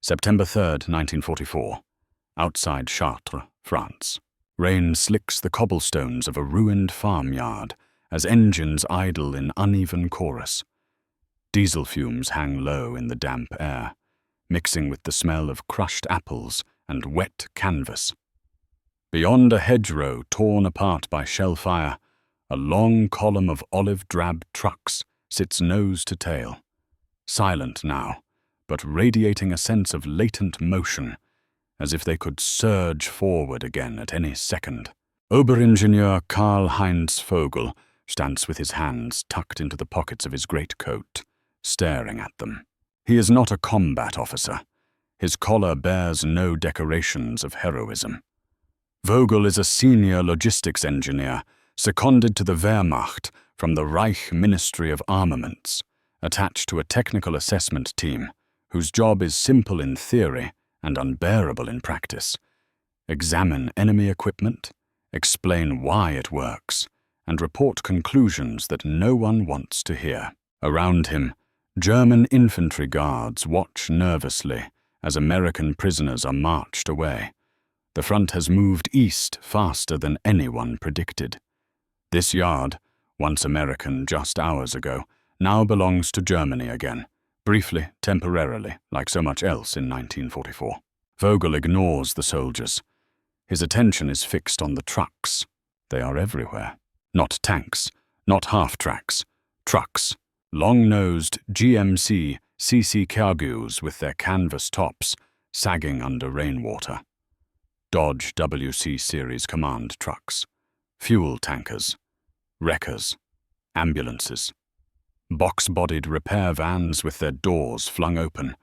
September 3rd, 1944. Outside Chartres, France. Rain slicks the cobblestones of a ruined farmyard as engines idle in uneven chorus. Diesel fumes hang low in the damp air, mixing with the smell of crushed apples and wet canvas. Beyond a hedgerow torn apart by shell fire, a long column of olive-drab trucks sits nose to tail. Silent now, but radiating a sense of latent motion, as if they could surge forward again at any second. Oberingenieur Karl-Heinz Vogel stands with his hands tucked into the pockets of his greatcoat, staring at them. He is not a combat officer. His collar bears no decorations of heroism. Vogel is a senior logistics engineer, seconded to the Wehrmacht from the Reich Ministry of Armaments, attached to a technical assessment team whose job is simple in theory and unbearable in practice. Examine enemy equipment, explain why it works, and report conclusions that no one wants to hear. Around him, German infantry guards watch nervously as American prisoners are marched away. The front has moved east faster than anyone predicted. This yard, once American just hours ago, now belongs to Germany again, briefly, temporarily, like so much else in 1944. Vogel ignores the soldiers. His attention is fixed on the trucks. They are everywhere. Not tanks, not half-tracks, trucks. Long-nosed GMC CC Cargus with their canvas tops sagging under rainwater. Dodge WC Series command trucks. Fuel tankers. Wreckers. Ambulances. Box-bodied repair vans with their doors flung open.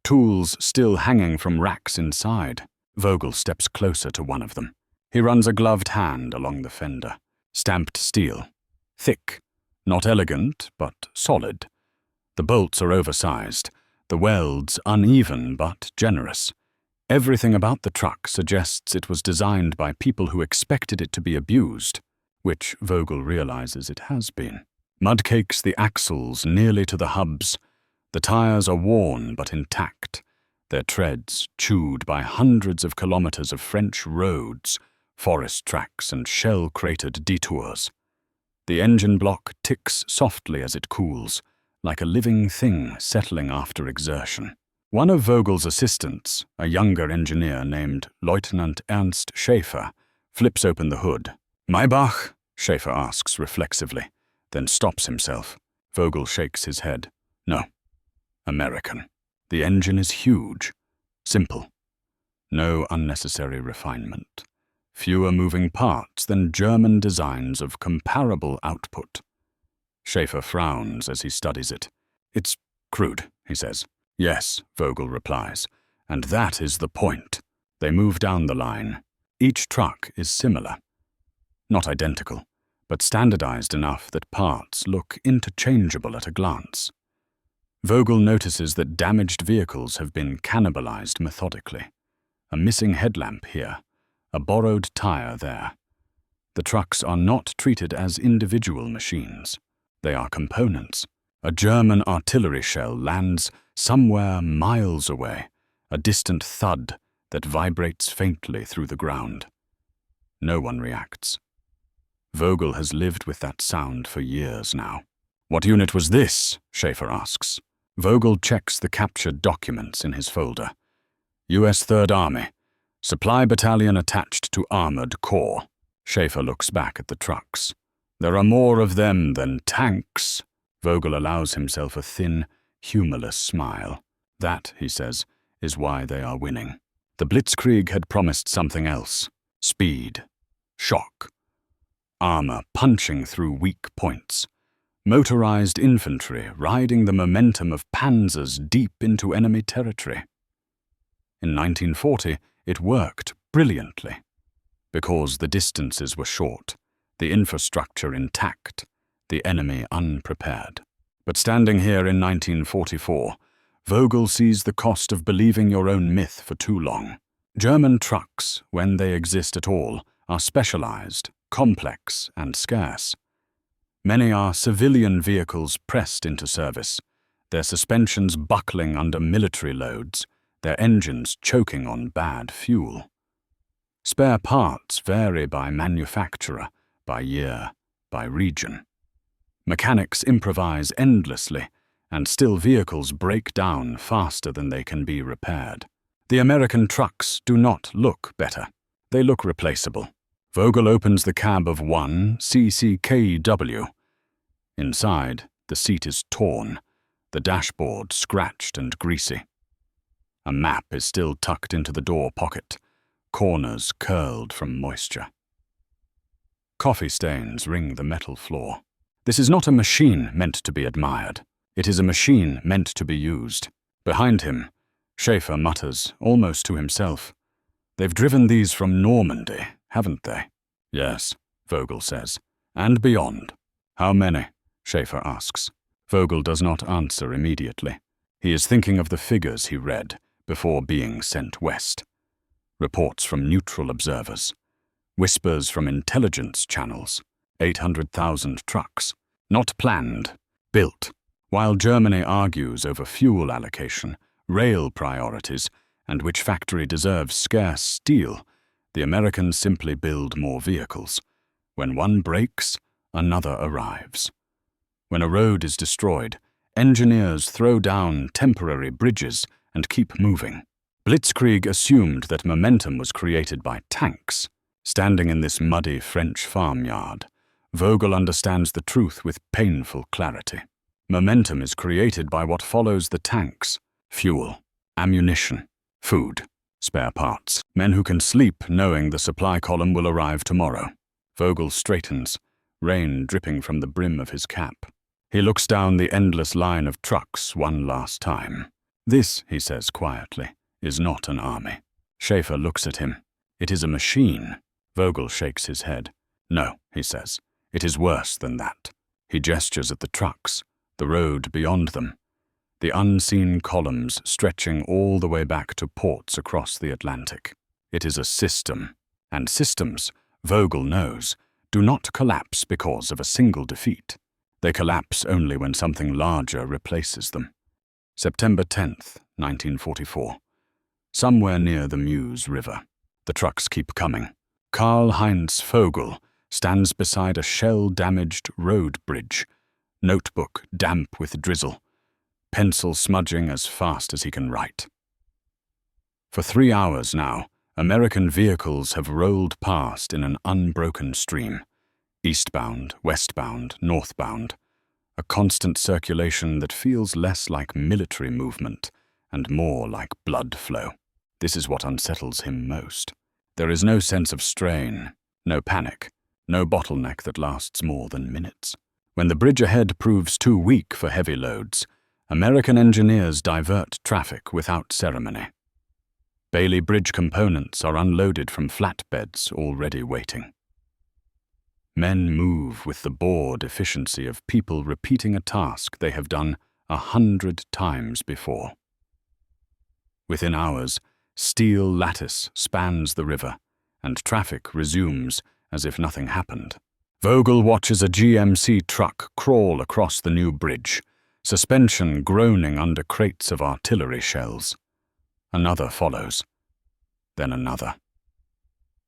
Tools still hanging from racks inside. Vogel steps closer to one of them. He runs a gloved hand along the fender. Stamped steel. Thick. Not elegant, but solid. The bolts are oversized, the welds uneven but generous. Everything about the truck suggests it was designed by people who expected it to be abused, which Vogel realizes it has been. Mud cakes the axles nearly to the hubs. The tires are worn but intact, their treads chewed by hundreds of kilometers of French roads, forest tracks and shell-cratered detours. The engine block ticks softly as it cools, like a living thing settling after exertion. One of Vogel's assistants, a younger engineer named Lieutenant Ernst Schäfer, flips open the hood. "Maybach?" Schäfer asks reflexively, then stops himself. Vogel shakes his head. No. American. The engine is huge. Simple. No unnecessary refinement. Fewer moving parts than German designs of comparable output. Schäfer frowns as he studies it. "It's crude," he says. "Yes," Vogel replies, "and that is the point." They move down the line. Each truck is similar. Not identical, but standardized enough that parts look interchangeable at a glance. Vogel notices that damaged vehicles have been cannibalized methodically. A missing headlamp here, a borrowed tire there. The trucks are not treated as individual machines. They are components. A German artillery shell lands somewhere miles away, a distant thud that vibrates faintly through the ground. No one reacts. Vogel has lived with that sound for years now. "What unit was this?" Schäfer asks. Vogel checks the captured documents in his folder. U.S. 3rd Army. Supply battalion attached to Armored Corps. Schäfer looks back at the trucks. "There are more of them than tanks." Vogel allows himself a thin, humorless smile. That, he says, is why they are winning. The Blitzkrieg had promised something else. Speed. Shock. Armor punching through weak points. Motorized infantry riding the momentum of panzers deep into enemy territory. In 1940, it worked brilliantly. Because the distances were short, the infrastructure intact, the enemy unprepared. But standing here in 1944, Vogel sees the cost of believing your own myth for too long. German trucks, when they exist at all, are specialized, complex, and scarce. Many are civilian vehicles pressed into service, their suspensions buckling under military loads, their engines choking on bad fuel. Spare parts vary by manufacturer, by year, by region. Mechanics improvise endlessly, and still vehicles break down faster than they can be repaired. The American trucks do not look better. They look replaceable. Vogel opens the cab of one CCKW. Inside, the seat is torn, the dashboard scratched and greasy. A map is still tucked into the door pocket, corners curled from moisture. Coffee stains ring the metal floor. This is not a machine meant to be admired. It is a machine meant to be used. Behind him, Schaefer mutters, almost to himself, "They've driven these from Normandy, haven't they?" "Yes," Vogel says, "and beyond." "How many?" Schaefer asks. Vogel does not answer immediately. He is thinking of the figures he read before being sent west. Reports from neutral observers. Whispers from intelligence channels. 800,000 trucks. Not planned, built. While Germany argues over fuel allocation, rail priorities, and which factory deserves scarce steel, the Americans simply build more vehicles. When one breaks, another arrives. When a road is destroyed, engineers throw down temporary bridges and keep moving. Blitzkrieg assumed that momentum was created by tanks. Standing in this muddy French farmyard, Vogel understands the truth with painful clarity. Momentum is created by what follows the tanks: fuel, ammunition, food, spare parts, men who can sleep knowing the supply column will arrive tomorrow. Vogel straightens, rain dripping from the brim of his cap. He looks down the endless line of trucks one last time. "This," he says quietly, "is not an army." Schaefer looks at him. "It is a machine." Vogel shakes his head. "No," he says, "it is worse than that." He gestures at the trucks, the road beyond them, the unseen columns stretching all the way back to ports across the Atlantic. It is a system, and systems, Vogel knows, do not collapse because of a single defeat. They collapse only when something larger replaces them. September 10th, 1944. Somewhere near the Meuse River. The trucks keep coming. Karl-Heinz Vogel stands beside a shell-damaged road bridge, notebook damp with drizzle, pencil smudging as fast as he can write. For 3 hours now, American vehicles have rolled past in an unbroken stream, eastbound, westbound, northbound, a constant circulation that feels less like military movement and more like blood flow. This is what unsettles him most. There is no sense of strain, no panic, no bottleneck that lasts more than minutes. When the bridge ahead proves too weak for heavy loads, American engineers divert traffic without ceremony. Bailey Bridge components are unloaded from flatbeds already waiting. Men move with the bored efficiency of people repeating a task they have done 100 times before. Within hours, steel lattice spans the river, and traffic resumes as if nothing happened. Vogel watches a GMC truck crawl across the new bridge, suspension groaning under crates of artillery shells. Another follows, then another,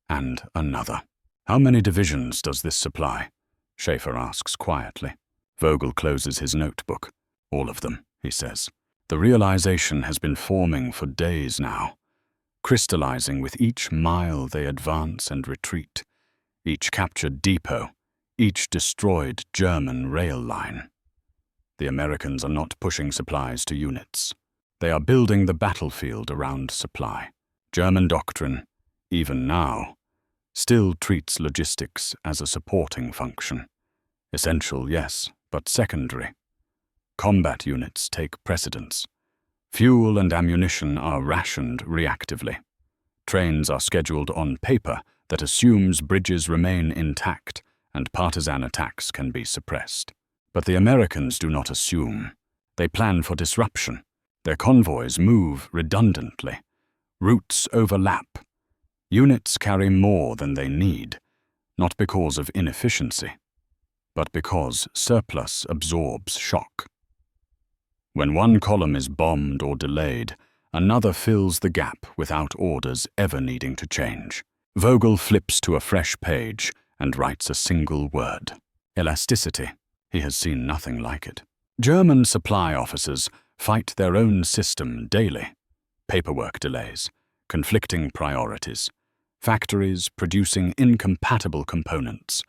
and another. "How many divisions does this supply?" Schaefer asks quietly. Vogel closes his notebook. "All of them," he says. The realization has been forming for days now, crystallizing with each mile they advance and retreat, each captured depot, each destroyed German rail line. The Americans are not pushing supplies to units. They are building the battlefield around supply. German doctrine, even now, still treats logistics as a supporting function. Essential, yes, but secondary. Combat units take precedence. Fuel and ammunition are rationed reactively. Trains are scheduled on paper that assumes bridges remain intact and partisan attacks can be suppressed. But the Americans do not assume. They plan for disruption. Their convoys move redundantly. Routes overlap. Units carry more than they need, not because of inefficiency, but because surplus absorbs shock. When one column is bombed or delayed, Another fills the gap without orders ever needing to change. Vogel flips to a fresh page and writes a single word. Elasticity. He has seen nothing like it. German supply officers fight their own system daily. Paperwork delays, conflicting priorities, factories producing incompatible components,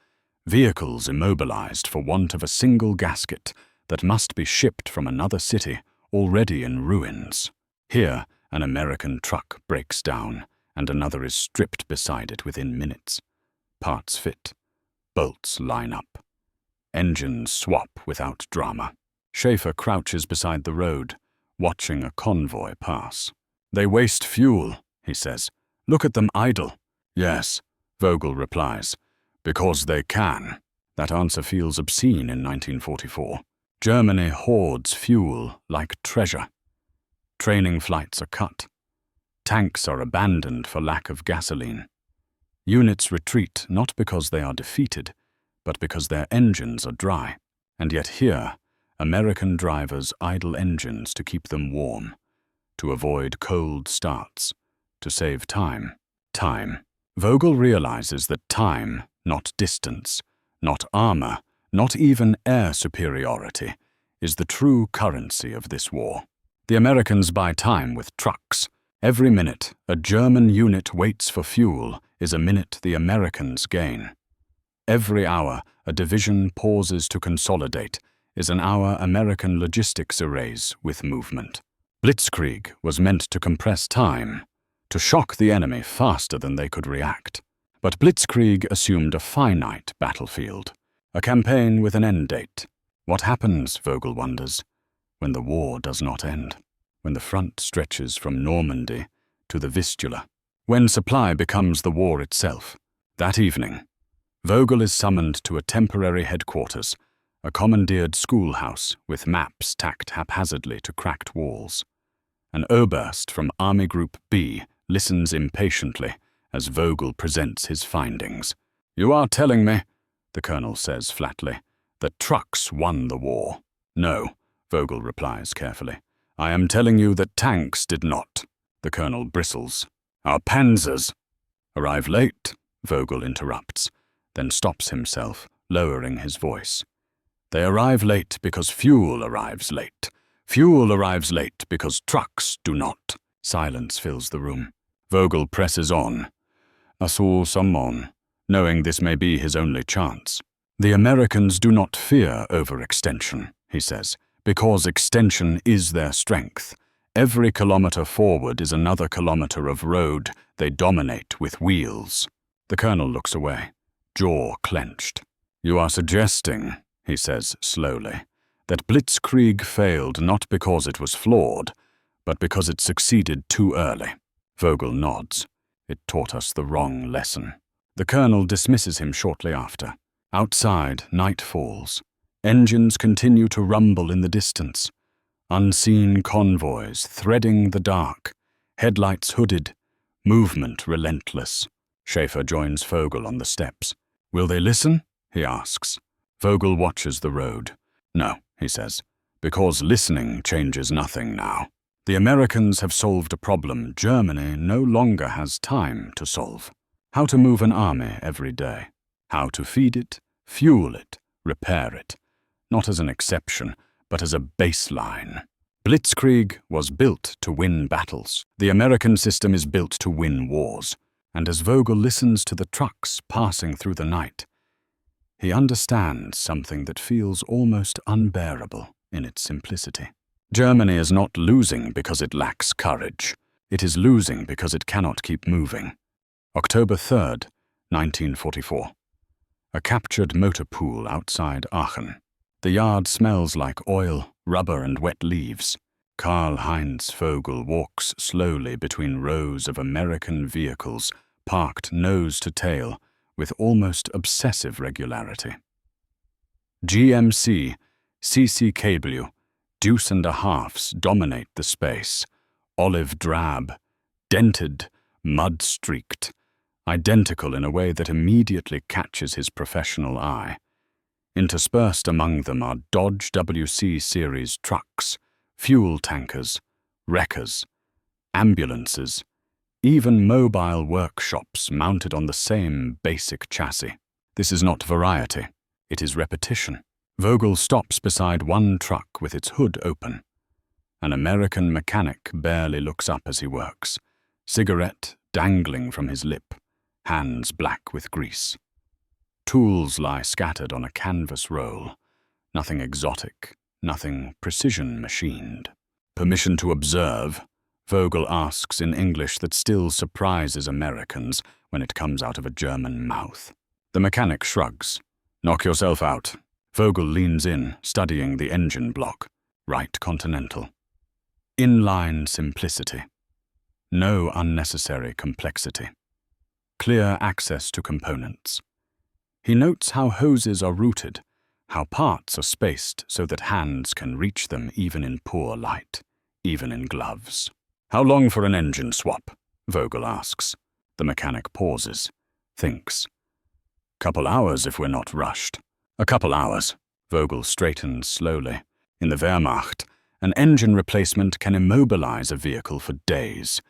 vehicles immobilized for want of a single gasket that must be shipped from another city already in ruins. Here, an American truck breaks down, and another is stripped beside it within minutes. Parts fit. Bolts line up. Engines swap without drama. Schaefer crouches beside the road, watching a convoy pass. "They waste fuel," he says. "Look at them idle." "Yes," Vogel replies, "because they can." That answer feels obscene in 1944. Germany hoards fuel like treasure. Training flights are cut. Tanks are abandoned for lack of gasoline. Units retreat not because they are defeated, but because their engines are dry. And yet here, American drivers idle engines to keep them warm, to avoid cold starts, to save time. Time. Vogel realizes that time, not distance, not armor, not even air superiority, is the true currency of this war. The Americans buy time with trucks. Every minute a German unit waits for fuel is a minute the Americans gain. Every hour a division pauses to consolidate is an hour American logistics erase with movement. Blitzkrieg was meant to compress time, to shock the enemy faster than they could react. But Blitzkrieg assumed a finite battlefield, a campaign with an end date. What happens, Vogel wonders, when the war does not end? When the front stretches from Normandy to the Vistula? When supply becomes the war itself? That evening, Vogel is summoned to a temporary headquarters, a commandeered schoolhouse with maps tacked haphazardly to cracked walls. An Oberst from Army Group B listens impatiently as Vogel presents his findings. "You are telling me," the colonel says flatly, "that trucks won the war." "No," Vogel replies carefully. "I am telling you that tanks did not." The colonel bristles. "Our panzers arrive late," Vogel interrupts, then stops himself, lowering his voice. "They arrive late because fuel arrives late. Fuel arrives late because trucks do not." Silence fills the room. Vogel presses on. "Assaut summon," knowing this may be his only chance. "The Americans do not fear overextension," he says, "because extension is their strength. Every kilometer forward is another kilometer of road they dominate with wheels." The colonel looks away, jaw clenched. "You are suggesting," he says slowly, "that Blitzkrieg failed not because it was flawed, but because it succeeded too early." Vogel nods. "It taught us the wrong lesson." The colonel dismisses him shortly after. Outside, night falls. Engines continue to rumble in the distance. Unseen convoys threading the dark, headlights hooded, movement relentless. Schaefer joins Vogel on the steps. "Will they listen?" he asks. Vogel watches the road. "No," he says, "because listening changes nothing now. The Americans have solved a problem Germany no longer has time to solve. How to move an army every day. How to feed it, fuel it, repair it. Not as an exception, but as a baseline. Blitzkrieg was built to win battles. The American system is built to win wars." And as Vogel listens to the trucks passing through the night, he understands something that feels almost unbearable in its simplicity. Germany is not losing because it lacks courage. It is losing because it cannot keep moving. October 3rd, 1944. A captured motor pool outside Aachen. The yard smells like oil, rubber, and wet leaves. Karl-Heinz Vogel walks slowly between rows of American vehicles, parked nose to tail, with almost obsessive regularity. GMC, CCKW, Deuce and a Halfs dominate the space, olive drab, dented, mud-streaked, identical in a way that immediately catches his professional eye. Interspersed among them are Dodge WC series trucks, fuel tankers, wreckers. ambulances, even mobile workshops mounted on the same basic chassis. This is not variety, it is repetition. Vogel stops beside one truck with its hood open. An American mechanic barely looks up as he works, cigarette dangling from his lip, hands black with grease. Tools lie scattered on a canvas roll, nothing exotic, nothing precision machined. Permission to observe, Vogel asks in English that still surprises Americans when it comes out of a German mouth. The mechanic shrugs. Knock yourself out. Vogel leans in, studying the engine block. Right Continental. Inline simplicity. No unnecessary complexity. Clear access to components. He notes how hoses are routed, how parts are spaced so that hands can reach them even in poor light, even in gloves. How long for an engine swap? Vogel asks. The mechanic pauses, thinks. Couple hours if we're not rushed. A couple hours. Vogel straightens slowly. In the Wehrmacht, an engine replacement can immobilize a vehicle for days,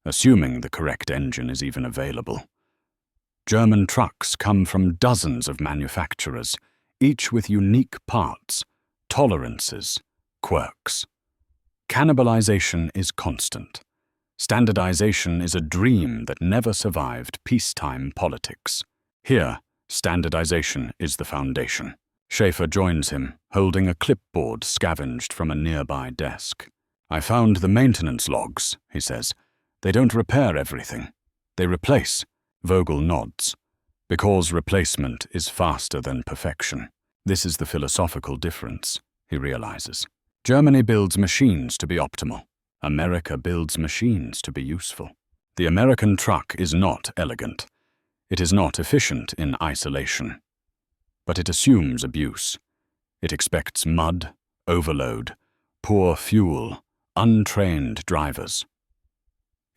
assuming the correct engine is even available. German trucks come from dozens of manufacturers, each with unique parts, tolerances, quirks. Cannibalization is constant. Standardization is a dream that never survived peacetime politics. Here, standardization is the foundation. Schaefer joins him, holding a clipboard scavenged from a nearby desk. I found the maintenance logs, he says. They don't repair everything. They replace. Vogel nods. Because replacement is faster than perfection. This is the philosophical difference, he realizes. Germany builds machines to be optimal. America builds machines to be useful. The American truck is not elegant. It is not efficient in isolation. But it assumes abuse. It expects mud, overload, poor fuel, untrained drivers.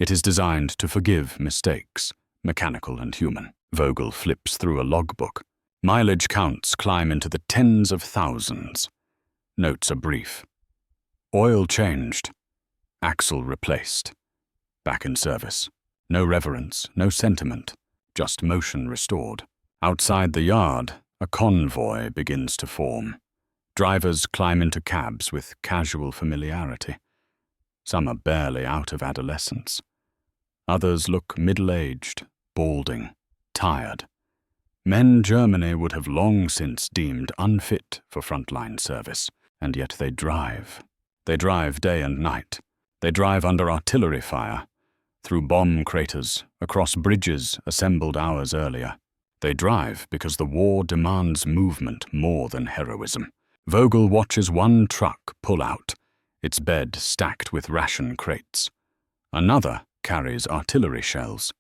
It is designed to forgive mistakes, mechanical and human. Vogel flips through a logbook. Mileage counts climb into the tens of thousands. Notes are brief. Oil changed. Axle replaced. Back in service. No reverence, no sentiment, just motion restored. Outside the yard, a convoy begins to form. Drivers climb into cabs with casual familiarity. Some are barely out of adolescence. Others look middle-aged, balding, tired. Men Germany would have long since deemed unfit for frontline service, and yet they drive. They drive day and night. They drive under artillery fire, through bomb craters, across bridges assembled hours earlier. They drive because the war demands movement more than heroism. Vogel watches one truck pull out, its bed stacked with ration crates. Another carries artillery shells.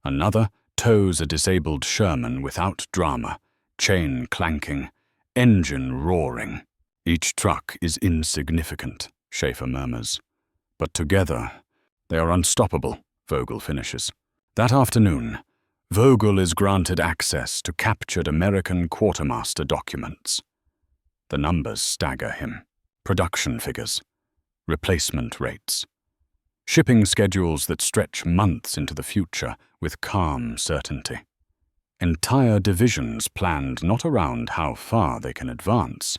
Another tows a disabled Sherman without drama, chain clanking, engine roaring. Each truck is insignificant, Schaefer murmurs. But together, they are unstoppable, Vogel finishes. That afternoon, Vogel is granted access to captured American quartermaster documents. The numbers stagger him. Production figures, replacement rates, shipping schedules that stretch months into the future with calm certainty. Entire divisions planned not around how far they can advance,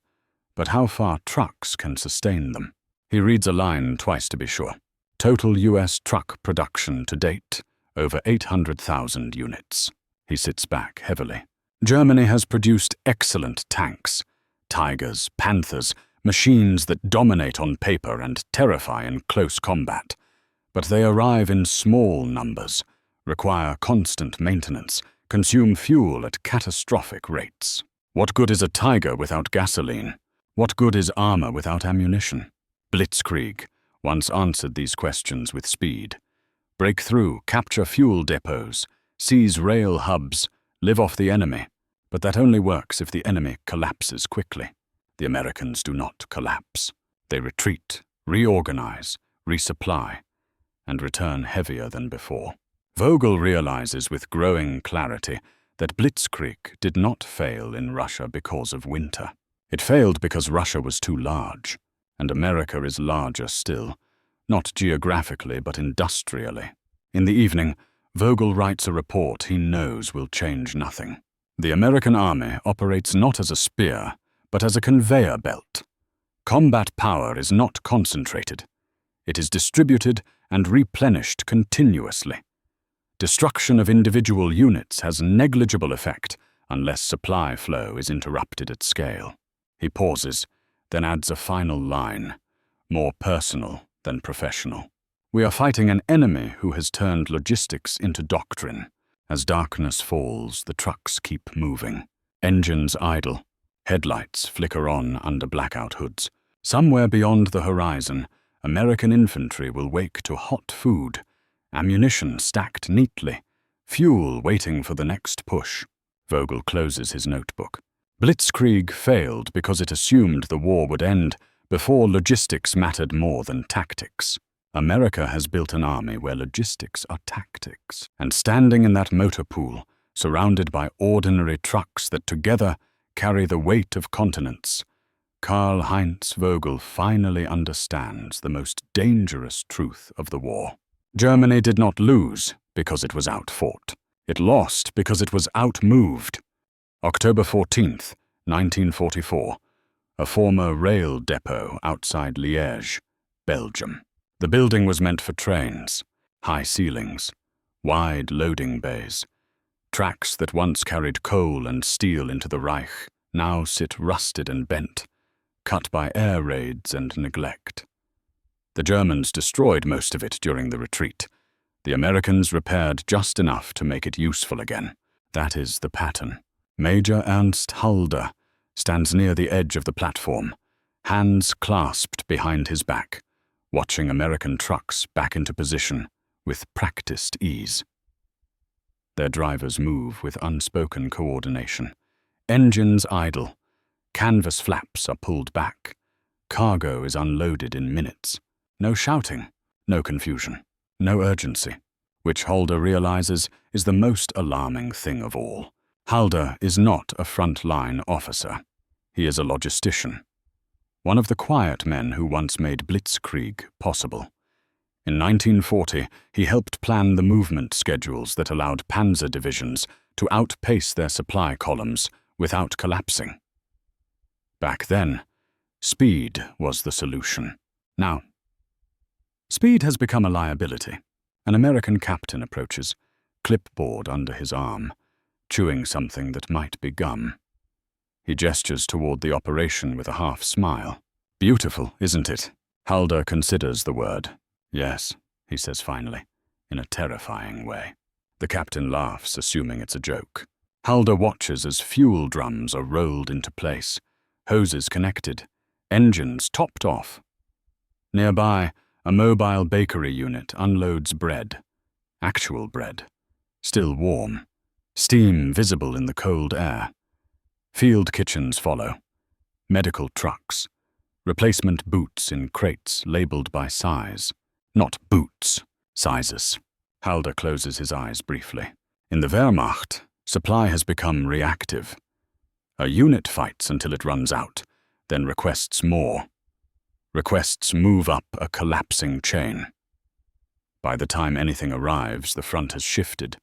but how far trucks can sustain them. He reads a line twice to be sure. Total U.S. truck production to date, over 800,000 units. He sits back heavily. Germany has produced excellent tanks, Tigers, Panthers, machines that dominate on paper and terrify in close combat. But they arrive in small numbers, require constant maintenance, consume fuel at catastrophic rates. What good is a Tiger without gasoline? What good is armor without ammunition? Blitzkrieg once answered these questions with speed. Break through, capture fuel depots, seize rail hubs, live off the enemy. But that only works if the enemy collapses quickly. The Americans do not collapse. They retreat, reorganize, resupply, and return heavier than before. Vogel realizes with growing clarity that Blitzkrieg did not fail in Russia because of winter. It failed because Russia was too large, and America is larger still, not geographically but industrially. In the evening, Vogel writes a report he knows will change nothing. The American army operates not as a spear, but as a conveyor belt. Combat power is not concentrated. It is distributed and replenished continuously. Destruction of individual units has negligible effect unless supply flow is interrupted at scale. He pauses, then adds a final line, more personal than professional. We are fighting an enemy who has turned logistics into doctrine. As darkness falls, the trucks keep moving. Engines idle. Headlights flicker on under blackout hoods. Somewhere beyond the horizon, American infantry will wake to hot food, ammunition stacked neatly, fuel waiting for the next push. Vogel closes his notebook. Blitzkrieg failed because it assumed the war would end before logistics mattered more than tactics. America has built an army where logistics are tactics. And standing in that motor pool, surrounded by ordinary trucks that together carry the weight of continents, Karl-Heinz Vogel finally understands the most dangerous truth of the war. Germany did not lose because it was outfought. It lost because it was outmoved. October 14th, 1944, a former rail depot outside Liège, Belgium. The building was meant for trains, high ceilings, wide loading bays. Tracks that once carried coal and steel into the Reich now sit rusted and bent, cut by air raids and neglect. The Germans destroyed most of it during the retreat. The Americans repaired just enough to make it useful again. That is the pattern. Major Ernst Halder stands near the edge of the platform, hands clasped behind his back, watching American trucks back into position with practiced ease. Their drivers move with unspoken coordination. Engines idle. Canvas flaps are pulled back. Cargo is unloaded in minutes. No shouting, no confusion, no urgency, which Halder realizes is the most alarming thing of all. Halder is not a front-line officer. He is a logistician. One of the quiet men who once made Blitzkrieg possible. In 1940, he helped plan the movement schedules that allowed panzer divisions to outpace their supply columns without collapsing. Back then, speed was the solution. Now, speed has become a liability. An American captain approaches, clipboard under his arm, chewing something that might be gum. He gestures toward the operation with a half-smile. Beautiful, isn't it? Halder considers the word. Yes, he says finally, in a terrifying way. The captain laughs, assuming it's a joke. Halder watches as fuel drums are rolled into place, hoses connected, engines topped off. Nearby, a mobile bakery unit unloads bread. Actual bread. Still warm. Steam visible in the cold air. Field kitchens follow. Medical trucks. Replacement boots in crates labeled by size. Not boots, sizes. Halder closes his eyes briefly. In the Wehrmacht, supply has become reactive. A unit fights until it runs out, then requests more. Requests move up a collapsing chain. By the time anything arrives, the front has shifted,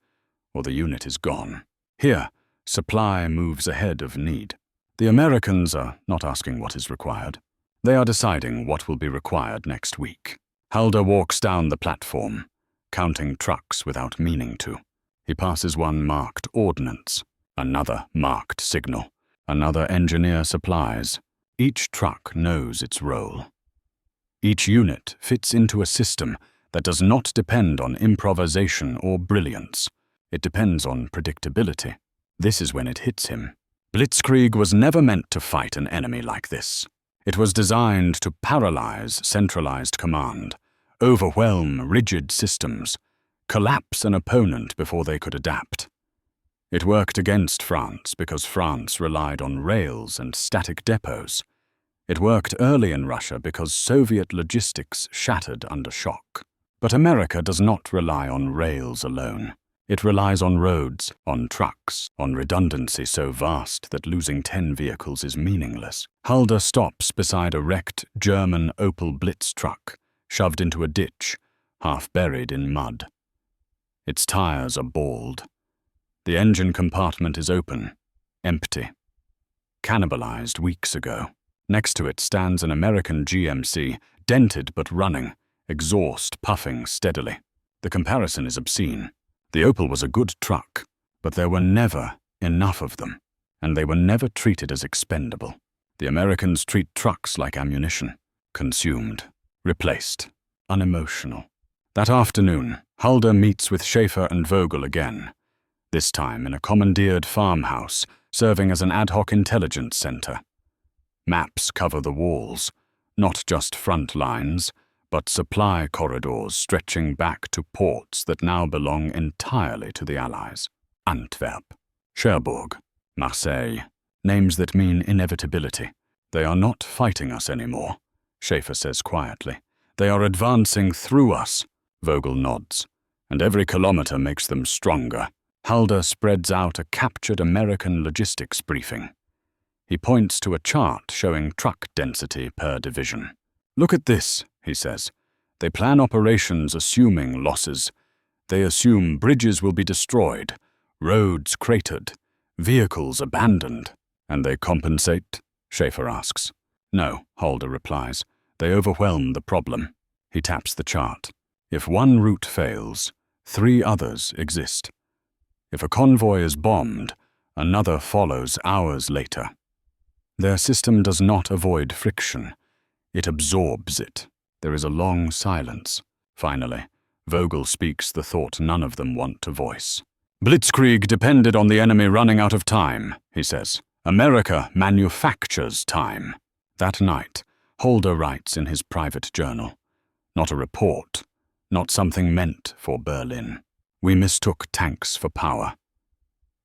or the unit is gone. Here, supply moves ahead of need. The Americans are not asking what is required. They are deciding what will be required next week. Halder walks down the platform, counting trucks without meaning to. He passes one marked ordnance, another marked signal, another engineer supplies. Each truck knows its role. Each unit fits into a system that does not depend on improvisation or brilliance. It depends on predictability. This is when it hits him. Blitzkrieg was never meant to fight an enemy like this. It was designed to paralyze centralized command, overwhelm rigid systems, collapse an opponent before they could adapt. It worked against France because France relied on rails and static depots. It worked early in Russia because Soviet logistics shattered under shock. But America does not rely on rails alone. It relies on roads, on trucks, on redundancy so vast that losing 10 vehicles is meaningless. Halder stops beside a wrecked German Opel Blitz truck, shoved into a ditch, half buried in mud. Its tires are bald. The engine compartment is open, empty. Cannibalized weeks ago. Next to it stands an American GMC, dented but running, exhaust puffing steadily. The comparison is obscene. The Opel was a good truck, but there were never enough of them, and they were never treated as expendable. The Americans treat trucks like ammunition. Consumed, replaced, unemotional. That afternoon, Halder meets with Schaefer and Vogel again, this time in a commandeered farmhouse serving as an ad hoc intelligence center. Maps cover the walls, not just front lines, but supply corridors stretching back to ports that now belong entirely to the Allies. Antwerp, Cherbourg, Marseille, names that mean inevitability. They are not fighting us anymore, Schaefer says quietly. They are advancing through us, Vogel nods, and every kilometer makes them stronger. Halder spreads out a captured American logistics briefing. He points to a chart showing truck density per division. Look at this, he says. They plan operations assuming losses. They assume bridges will be destroyed, roads cratered, vehicles abandoned. And they compensate? Schaefer asks. No, Halder replies. They overwhelm the problem. He taps the chart. If one route fails, 3 others exist. If a convoy is bombed, another follows hours later. Their system does not avoid friction. It absorbs it. There is a long silence. Finally, Vogel speaks the thought none of them want to voice. Blitzkrieg depended on the enemy running out of time, he says. America manufactures time. That night, Halder writes in his private journal. Not a report, not something meant for Berlin. We mistook tanks for power.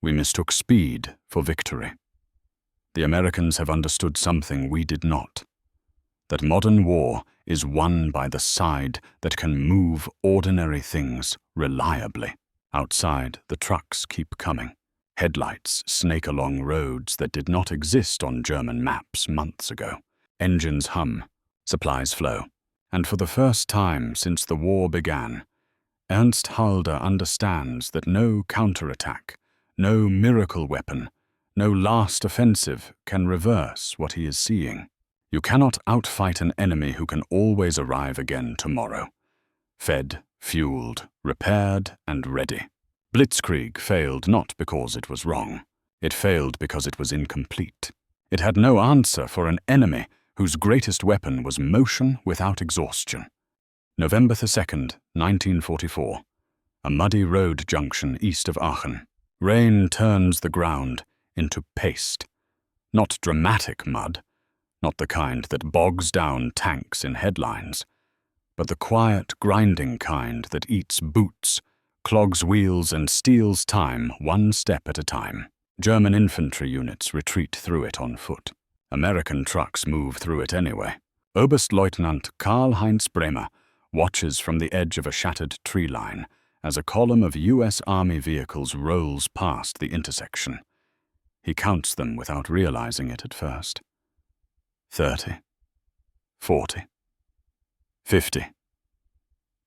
We mistook speed for victory. The Americans have understood something we did not. That modern war is won by the side that can move ordinary things reliably. Outside, the trucks keep coming. Headlights snake along roads that did not exist on German maps months ago. Engines hum, supplies flow. And for the first time since the war began, Ernst Halder understands that no counterattack, no miracle weapon, no last offensive can reverse what he is seeing. You cannot outfight an enemy who can always arrive again tomorrow. Fed, fueled, repaired, and ready. Blitzkrieg failed not because it was wrong. It failed because it was incomplete. It had no answer for an enemy whose greatest weapon was motion without exhaustion. November 2nd, 1944. A muddy road junction east of Aachen. Rain turns the ground into paste. Not dramatic mud, not the kind that bogs down tanks in headlines, but the quiet, grinding kind that eats boots, clogs wheels and steals time one step at a time. German infantry units retreat through it on foot. American trucks move through it anyway. Oberstleutnant Karl-Heinz Bremer watches from the edge of a shattered tree line as a column of U.S. Army vehicles rolls past the intersection. He counts them without realizing it at first. 30, 40, 50.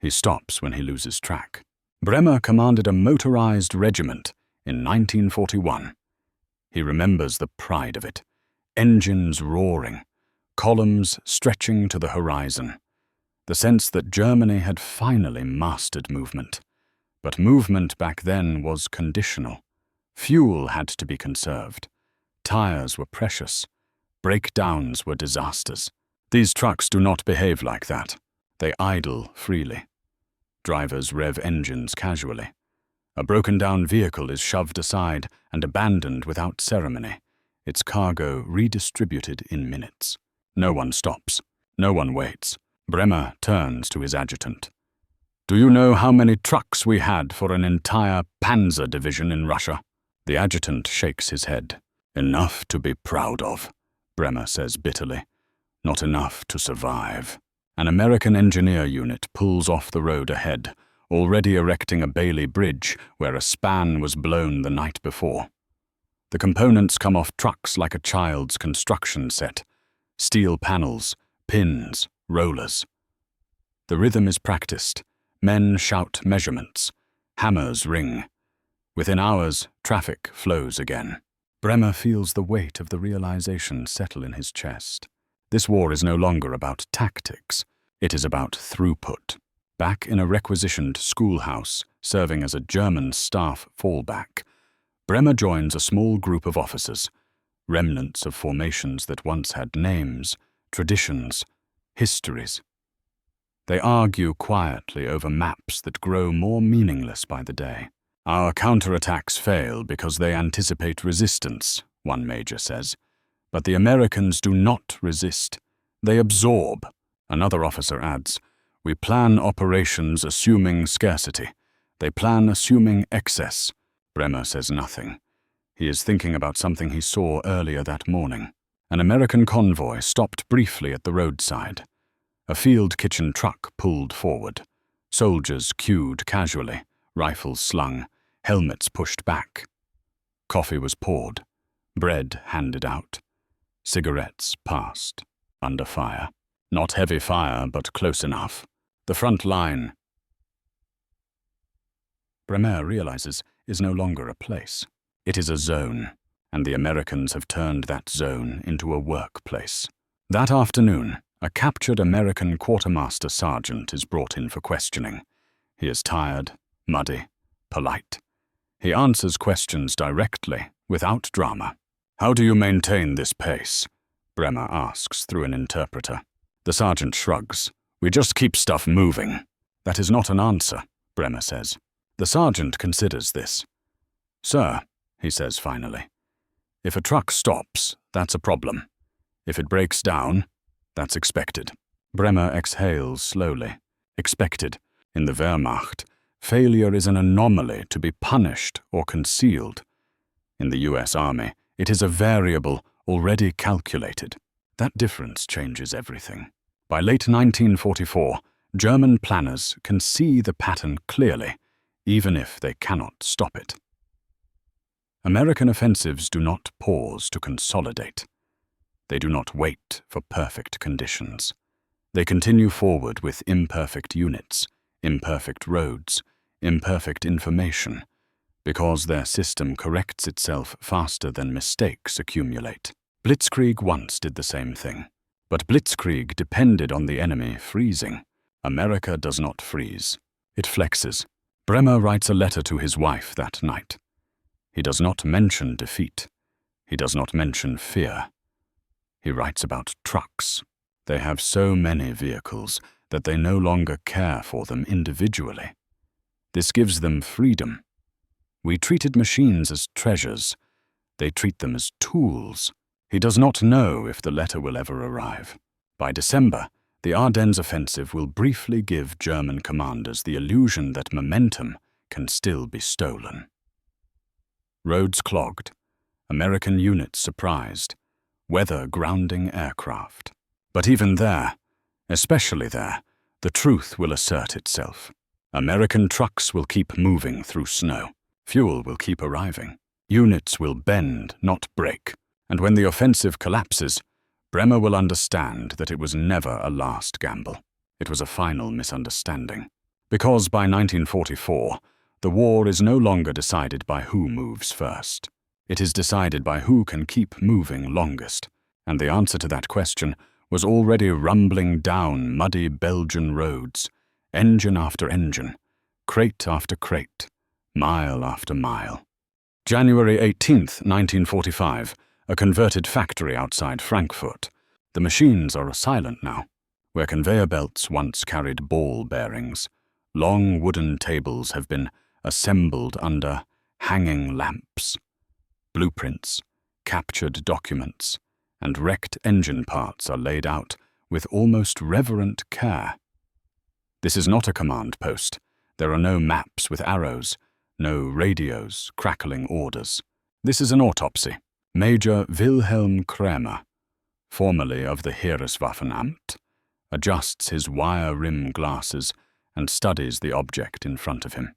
He stops when he loses track. Bremer commanded a motorized regiment in 1941. He remembers the pride of it. Engines roaring, columns stretching to the horizon. The sense that Germany had finally mastered movement. But movement back then was conditional. Fuel had to be conserved. Tires were precious. Breakdowns were disasters. These trucks do not behave like that. They idle freely. Drivers rev engines casually. A broken-down vehicle is shoved aside and abandoned without ceremony, its cargo redistributed in minutes. No one stops. No one waits. Bremer turns to his adjutant. Do you know how many trucks we had for an entire panzer division in Russia? The adjutant shakes his head. Enough to be proud of, Bremer says bitterly. Not enough to survive. An American engineer unit pulls off the road ahead, already erecting a Bailey Bridge where a span was blown the night before. The components come off trucks like a child's construction set. Steel panels, pins, rollers. The rhythm is practiced. Men shout measurements. Hammers ring. Within hours, traffic flows again. Bremer feels the weight of the realization settle in his chest. This war is no longer about tactics. It is about throughput. Back in a requisitioned schoolhouse, serving as a German staff fallback, Bremer joins a small group of officers, remnants of formations that once had names, traditions, histories. They argue quietly over maps that grow more meaningless by the day. Our counterattacks fail because they anticipate resistance, one major says. But the Americans do not resist. They absorb. Another officer adds, we plan operations assuming scarcity. They plan assuming excess. Bremer says nothing. He is thinking about something he saw earlier that morning. An American convoy stopped briefly at the roadside. A field kitchen truck pulled forward. Soldiers queued casually, rifles slung, helmets pushed back. Coffee was poured, bread handed out. Cigarettes passed, under fire. Not heavy fire, but close enough. The front line, Bremer realizes, is no longer a place. It is a zone, and the Americans have turned that zone into a workplace. That afternoon, a captured American quartermaster sergeant is brought in for questioning. He is tired, muddy, polite. He answers questions directly, without drama. How do you maintain this pace? Bremer asks through an interpreter. The sergeant shrugs. We just keep stuff moving. That is not an answer, Bremer says. The sergeant considers this. Sir, he says finally, if a truck stops, that's a problem. If it breaks down, that's expected. Bremer exhales slowly. Expected. In the Wehrmacht, failure is an anomaly to be punished or concealed. In the US Army, it is a variable already calculated. That difference changes everything. By late 1944, German planners can see the pattern clearly, even if they cannot stop it. American offensives do not pause to consolidate. They do not wait for perfect conditions. They continue forward with imperfect units, imperfect roads, imperfect information, because their system corrects itself faster than mistakes accumulate. Blitzkrieg once did the same thing, but Blitzkrieg depended on the enemy freezing. America does not freeze. It flexes. Bremer writes a letter to his wife that night. He does not mention defeat. He does not mention fear. He writes about trucks. They have so many vehicles that they no longer care for them individually. This gives them freedom. We treated machines as treasures. They treat them as tools. He does not know if the letter will ever arrive. By December, the Ardennes offensive will briefly give German commanders the illusion that momentum can still be stolen. Roads clogged, American units surprised, weather grounding aircraft. But even there, especially there, the truth will assert itself. American trucks will keep moving through snow. Fuel will keep arriving. Units will bend, not break. And when the offensive collapses, Bremer will understand that it was never a last gamble. It was a final misunderstanding. Because by 1944, the war is no longer decided by who moves first. It is decided by who can keep moving longest. And the answer to that question was already rumbling down muddy Belgian roads, engine after engine, crate after crate, mile after mile. January 18th, 1945, a converted factory outside Frankfurt. The machines are silent now. Where conveyor belts once carried ball bearings, long wooden tables have been assembled under hanging lamps. Blueprints, captured documents, and wrecked engine parts are laid out with almost reverent care. This is not a command post. There are no maps with arrows, no radios crackling orders. This is an autopsy. Major Wilhelm Krämer, formerly of the Heereswaffenamt, adjusts his wire rim glasses and studies the object in front of him.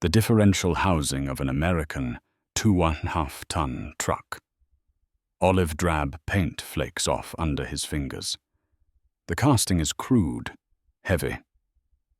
The differential housing of an American 2.5-ton truck. Olive drab paint flakes off under his fingers. The casting is crude, heavy,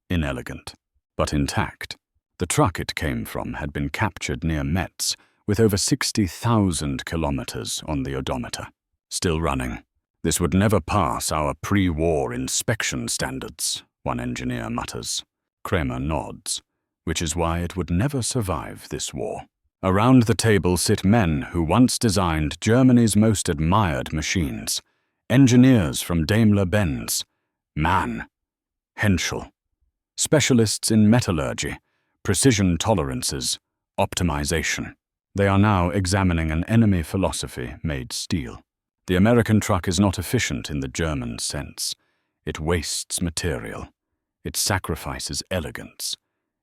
inelegant, but intact. The truck it came from had been captured near Metz with over 60,000 kilometers on the odometer. Still running. This would never pass our pre-war inspection standards, one engineer mutters. Kramer nods, which is why it would never survive this war. Around the table sit men who once designed Germany's most admired machines. Engineers from Daimler-Benz, Mann, Henschel. Specialists in metallurgy, precision tolerances, optimization. They are now examining an enemy philosophy made steel. The American truck is not efficient in the German sense. It wastes material. It sacrifices elegance.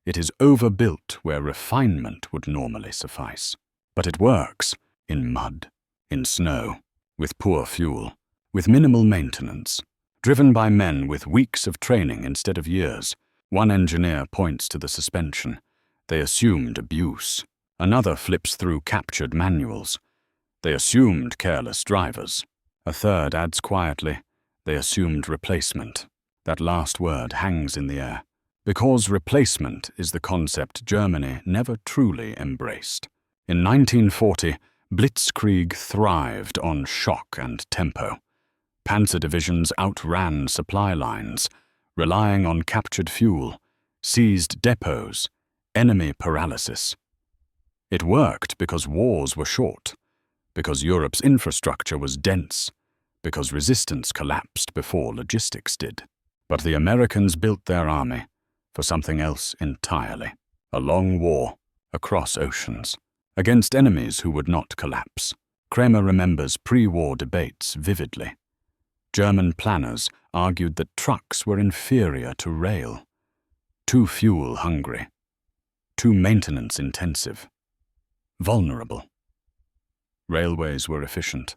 It is overbuilt where refinement would normally suffice. But it works in mud, in snow, with poor fuel, with minimal maintenance, driven by men with weeks of training instead of years. One engineer points to the suspension. They assumed abuse. Another flips through captured manuals. They assumed careless drivers. A third adds quietly, they assumed replacement. That last word hangs in the air. Because replacement is the concept Germany never truly embraced. In 1940, Blitzkrieg thrived on shock and tempo. Panzer divisions outran supply lines, relying on captured fuel, seized depots, enemy paralysis. It worked because wars were short, because Europe's infrastructure was dense, because resistance collapsed before logistics did. But the Americans built their army for something else entirely. A long war, across oceans, against enemies who would not collapse. Kramer remembers pre-war debates vividly. German planners argued that trucks were inferior to rail, too fuel-hungry, too maintenance-intensive, vulnerable. Railways were efficient,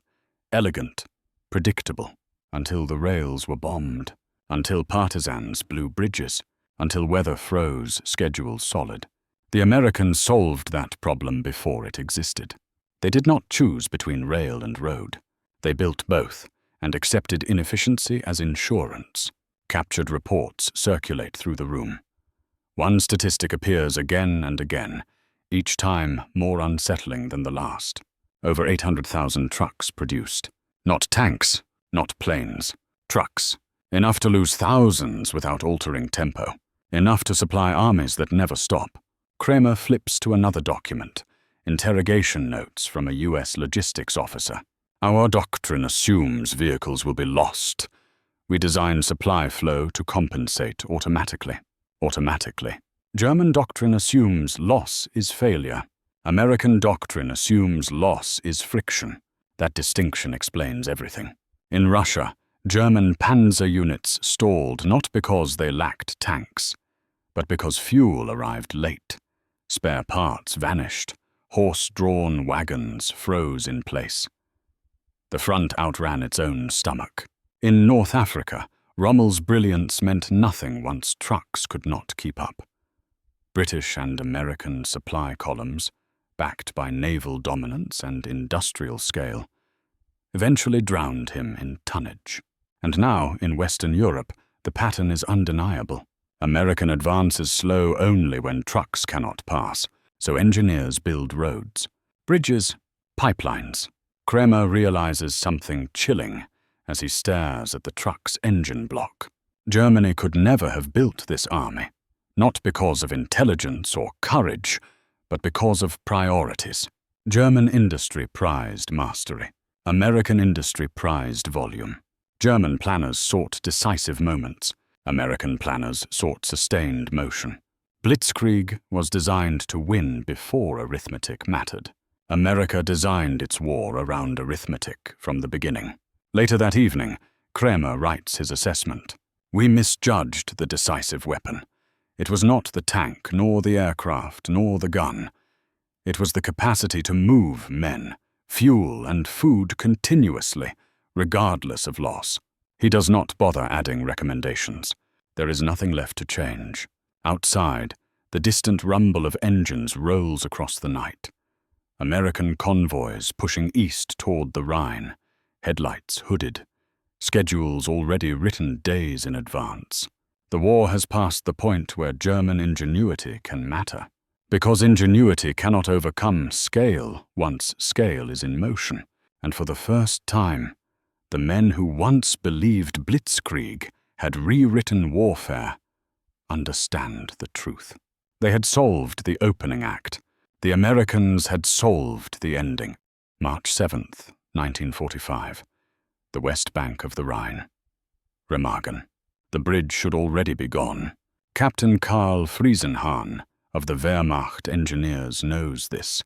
elegant, predictable, until the rails were bombed, until partisans blew bridges, until weather froze schedules solid. The Americans solved that problem before it existed. They did not choose between rail and road. They built both, and accepted inefficiency as insurance. Captured reports circulate through the room. One statistic appears again and again, each time more unsettling than the last. Over 800,000 trucks produced. Not tanks, not planes. Trucks. Enough to lose thousands without altering tempo. Enough to supply armies that never stop. Kramer flips to another document. Interrogation notes from a U.S. logistics officer. Our doctrine assumes vehicles will be lost. We design supply flow to compensate automatically. German doctrine assumes loss is failure. American doctrine assumes loss is friction. That distinction explains everything. In Russia, German panzer units stalled not because they lacked tanks, but because fuel arrived late. Spare parts vanished. Horse-drawn wagons froze in place. The front outran its own stomach. In North Africa, Rommel's brilliance meant nothing once trucks could not keep up. British and American supply columns, backed by naval dominance and industrial scale, eventually drowned him in tonnage. And now, in Western Europe, the pattern is undeniable. American advance is slow only when trucks cannot pass, so engineers build roads, bridges, pipelines. Kramer realizes something chilling as he stares at the truck's engine block. Germany could never have built this army, not because of intelligence or courage, but because of priorities. German industry prized mastery. American industry prized volume. German planners sought decisive moments. American planners sought sustained motion. Blitzkrieg was designed to win before arithmetic mattered. America designed its war around arithmetic from the beginning. Later that evening, Kramer writes his assessment. We misjudged the decisive weapon. It was not the tank, nor the aircraft, nor the gun. It was the capacity to move men, fuel, and food continuously, regardless of loss. He does not bother adding recommendations. There is nothing left to change. Outside, the distant rumble of engines rolls across the night. American convoys pushing east toward the Rhine, headlights hooded, schedules already written days in advance. The war has passed the point where German ingenuity can matter, because ingenuity cannot overcome scale once scale is in motion, and for the first time, the men who once believed Blitzkrieg had rewritten warfare understand the truth. They had solved the opening act. The Americans had solved the ending. March 7th, 1945. The west bank of the Rhine. Remagen. The bridge should already be gone. Captain Karl Friesenhahn of the Wehrmacht engineers knows this.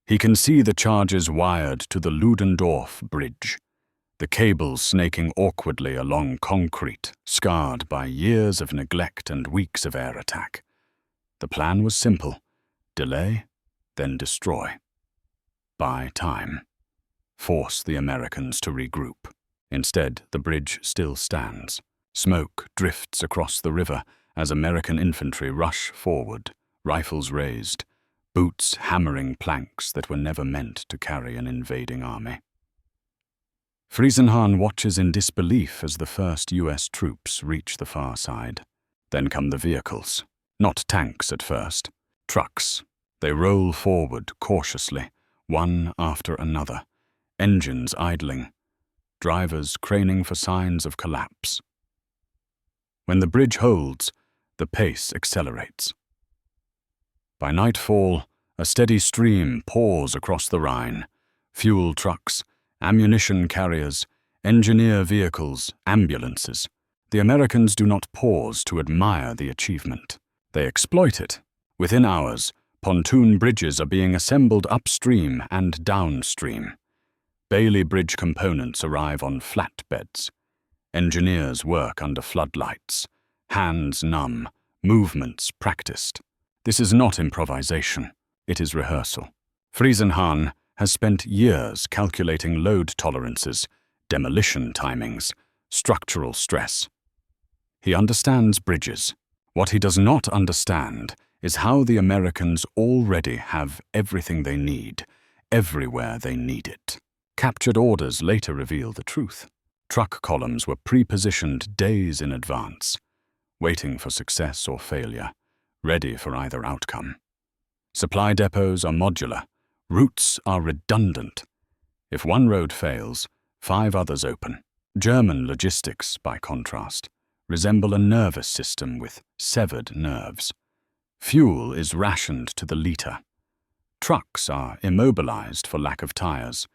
He can see the charges wired to the Ludendorff bridge, the cables snaking awkwardly along concrete, scarred by years of neglect and weeks of air attack. The plan was simple: delay, then destroy. Buy time. Force the Americans to regroup. Instead, the bridge still stands. Smoke drifts across the river as American infantry rush forward, rifles raised, boots hammering planks that were never meant to carry an invading army. Friesenhahn watches in disbelief as the first US troops reach the far side. Then come the vehicles. Not tanks at first. Trucks. They roll forward cautiously, one after another, engines idling, drivers craning for signs of collapse. When the bridge holds, the pace accelerates. By nightfall, a steady stream pours across the Rhine. Fuel trucks, ammunition carriers, engineer vehicles, ambulances. The Americans do not pause to admire the achievement. They exploit it. Within hours, pontoon bridges are being assembled upstream and downstream. Bailey Bridge components arrive on flatbeds. Engineers work under floodlights, hands numb, movements practiced. This is not improvisation, it is rehearsal. Friesenhahn has spent years calculating load tolerances, demolition timings, structural stress. He understands bridges. What he does not understand is how the Americans already have everything they need, everywhere they need it. Captured orders later reveal the truth. Truck columns were pre-positioned days in advance, waiting for success or failure, ready for either outcome. Supply depots are modular, routes are redundant. If one road fails, 5 others open. German logistics, by contrast, resemble a nervous system with severed nerves. Fuel is rationed to the liter. Trucks are immobilized for lack of tires.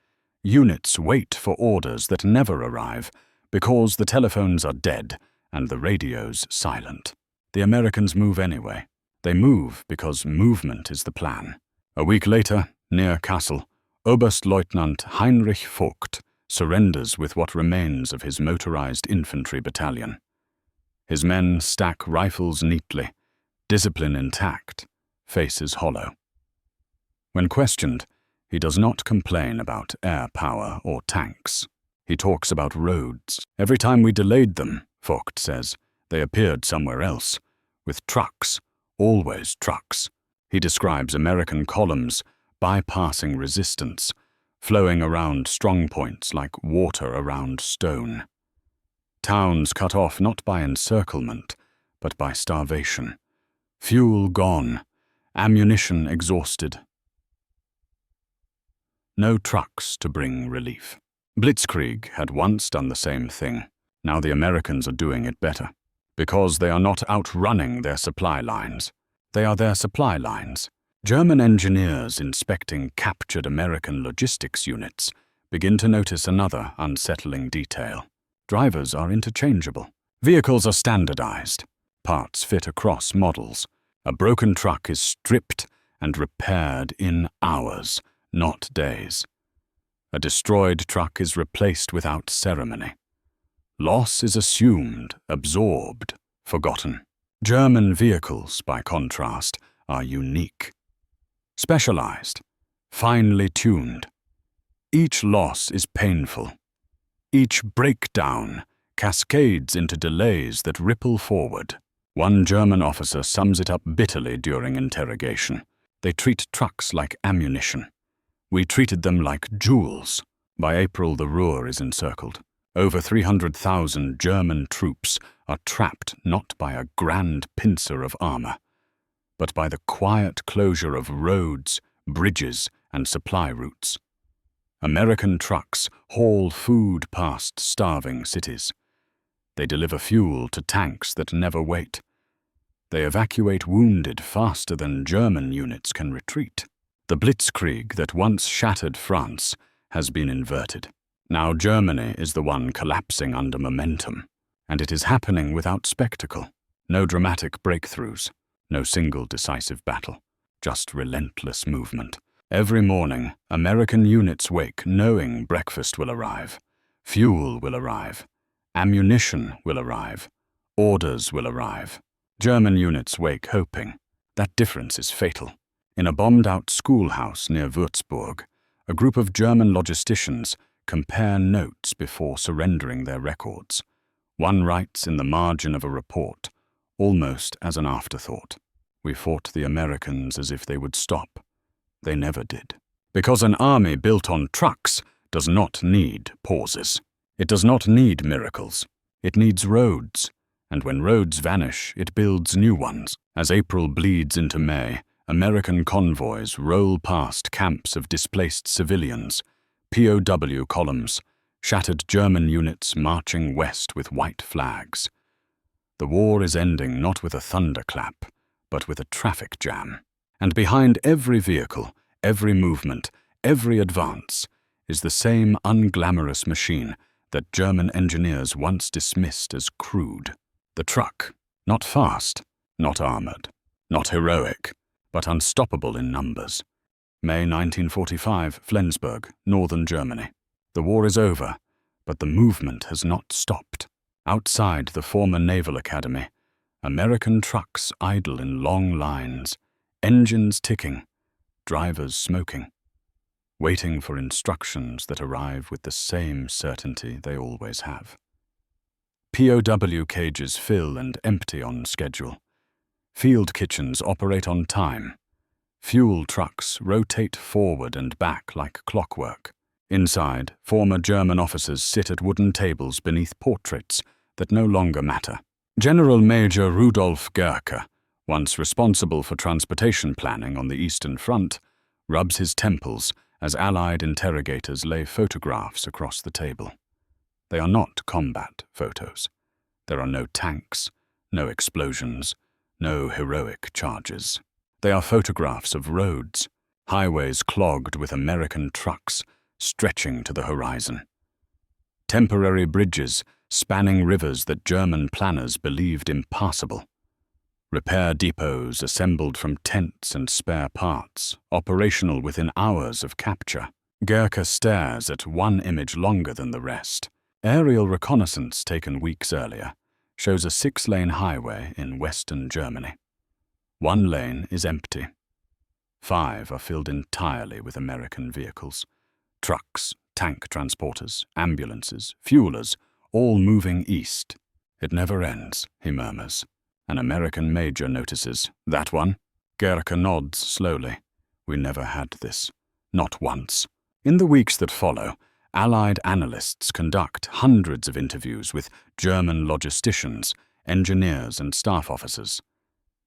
Units wait for orders that never arrive because the telephones are dead and the radios silent. The Americans move anyway. They move because movement is the plan. A week later, near Kassel, Oberstleutnant Heinrich Vogt surrenders with what remains of his motorized infantry battalion. His men stack rifles neatly, discipline intact, faces hollow. When questioned, he does not complain about air power or tanks. He talks about roads. Every time we delayed them, Vogt says, they appeared somewhere else, with trucks, always trucks. He describes American columns bypassing resistance, flowing around strong points like water around stone. Towns cut off not by encirclement, but by starvation. Fuel gone, ammunition exhausted. No trucks to bring relief. Blitzkrieg had once done the same thing. Now the Americans are doing it better. Because they are not outrunning their supply lines. They are their supply lines. German engineers inspecting captured American logistics units begin to notice another unsettling detail. Drivers are interchangeable. Vehicles are standardized. Parts fit across models. A broken truck is stripped and repaired in hours, not days. A destroyed truck is replaced without ceremony. Loss is assumed, absorbed, forgotten. German vehicles, by contrast, are unique. Specialized, finely tuned. Each loss is painful. Each breakdown cascades into delays that ripple forward. One German officer sums it up bitterly during interrogation. They treat trucks like ammunition. We treated them like jewels. By April, the Ruhr is encircled. Over 300,000 German troops are trapped not by a grand pincer of armor, but by the quiet closure of roads, bridges, and supply routes. American trucks haul food past starving cities. They deliver fuel to tanks that never wait. They evacuate wounded faster than German units can retreat. The Blitzkrieg that once shattered France has been inverted. Now Germany is the one collapsing under momentum, and it is happening without spectacle. No dramatic breakthroughs, no single decisive battle, just relentless movement. Every morning, American units wake knowing breakfast will arrive, fuel will arrive, ammunition will arrive, orders will arrive. German units wake hoping. That difference is fatal. In a bombed-out schoolhouse near Würzburg, a group of German logisticians compare notes before surrendering their records. One writes in the margin of a report, almost as an afterthought, "We fought the Americans as if they would stop. They never did." Because an army built on trucks does not need pauses. It does not need miracles. It needs roads. And when roads vanish, it builds new ones. As April bleeds into May, American convoys roll past camps of displaced civilians, POW columns, shattered German units marching west with white flags. The war is ending not with a thunderclap, but with a traffic jam. And behind every vehicle, every movement, every advance, is the same unglamorous machine that German engineers once dismissed as crude. The truck, not fast, not armored, not heroic, but unstoppable in numbers. May 1945, Flensburg, northern Germany. The war is over, but the movement has not stopped. Outside the former Naval Academy, American trucks idle in long lines, engines ticking, drivers smoking, waiting for instructions that arrive with the same certainty they always have. POW cages fill and empty on schedule. Field kitchens operate on time. Fuel trucks rotate forward and back like clockwork. Inside, former German officers sit at wooden tables beneath portraits that no longer matter. General Major Rudolf Gerke, once responsible for transportation planning on the Eastern Front, rubs his temples as Allied interrogators lay photographs across the table. They are not combat photos. There are no tanks, no explosions, no heroic charges. They are photographs of roads, highways clogged with American trucks stretching to the horizon. Temporary bridges spanning rivers that German planners believed impassable. Repair depots assembled from tents and spare parts, operational within hours of capture. Gerke stares at one image longer than the rest. Aerial reconnaissance taken weeks earlier shows a 6-lane highway in western Germany. 1 lane is empty. 5 are filled entirely with American vehicles. Trucks, tank transporters, ambulances, fuelers, all moving east. "It never ends," he murmurs. An American major notices. "That one?" Gerke nods slowly. "We never had this. Not once." In the weeks that follow, Allied analysts conduct hundreds of interviews with German logisticians, engineers, and staff officers.